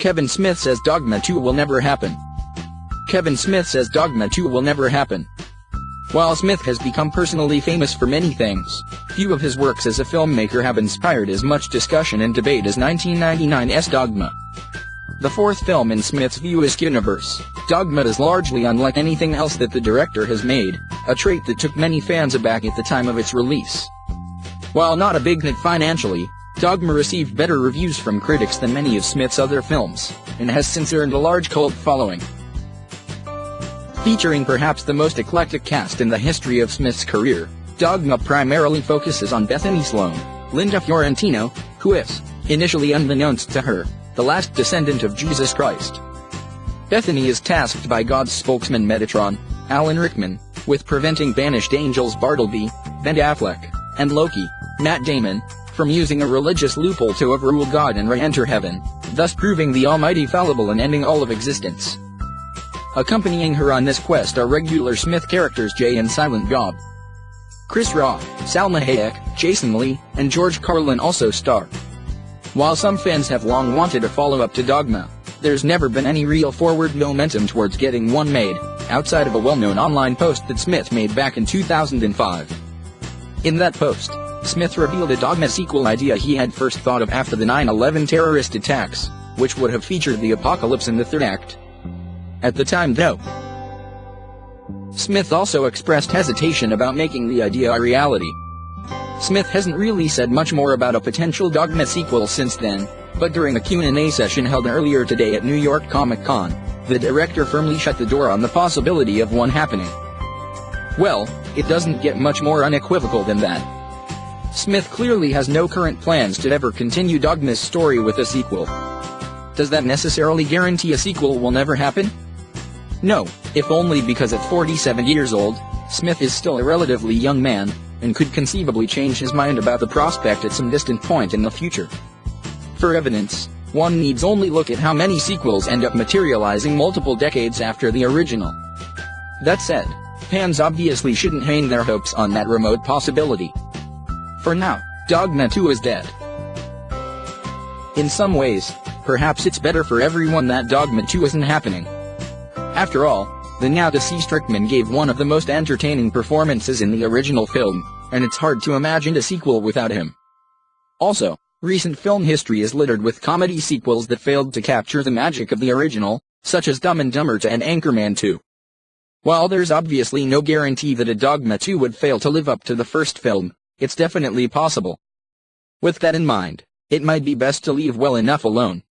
Kevin Smith says Dogma 2 will never happen. Kevin Smith says Dogma 2 will never happen. While Smith has become personally famous for many things, few of his works as a filmmaker have inspired as much discussion and debate as 1999's Dogma. The fourth film in Smith's view, Askewniverse, Dogma is largely unlike anything else that the director has made, a trait that took many fans aback at the time of its release. While not a big hit financially, Dogma received better reviews from critics than many of Smith's other films, and has since earned a large cult following. Featuring perhaps the most eclectic cast in the history of Smith's career, Dogma primarily focuses on Bethany Sloan, Linda Fiorentino, who is, initially unbeknownst to her, the last descendant of Jesus Christ. Bethany is tasked by God's spokesman Metatron, Alan Rickman, with preventing banished angels Bartleby, Ben Affleck, and Loki, Matt Damon, from using a religious loophole to overrule God and re-enter heaven, thus proving the Almighty fallible and ending all of existence. Accompanying her on this quest are regular Smith characters Jay and Silent Bob. Chris Rock, Salma Hayek, Jason Lee, and George Carlin also star. While some fans have long wanted a follow-up to Dogma, there's never been any real forward momentum towards getting one made, outside of a well-known online post that Smith made back in 2005. In that post, Smith revealed a Dogma sequel idea he had first thought of after the 9/11 terrorist attacks, which would have featured the apocalypse in the third act. At the time though, Smith also expressed hesitation about making the idea a reality. Smith hasn't really said much more about a potential Dogma sequel since then, but during a Q&A session held earlier today at New York Comic Con, the director firmly shut the door on the possibility of one happening. Well, it doesn't get much more unequivocal than that. Smith clearly has no current plans to ever continue Dogma's story with a sequel. Does that necessarily guarantee a sequel will never happen? No, if only because at 47 years old, Smith is still a relatively young man, and could conceivably change his mind about the prospect at some distant point in the future. For evidence, one needs only look at how many sequels end up materializing multiple decades after the original. That said, fans obviously shouldn't hang their hopes on that remote possibility. For now, Dogma 2 is dead. In some ways, perhaps it's better for everyone that Dogma 2 isn't happening. After all, the now-deceased Rickman gave one of the most entertaining performances in the original film, and it's hard to imagine a sequel without him. Also, recent film history is littered with comedy sequels that failed to capture the magic of the original, such as Dumb and Dumber 2 and Anchorman 2. While there's obviously no guarantee that a Dogma 2 would fail to live up to the first film, it's definitely possible. With that in mind, it might be best to leave well enough alone.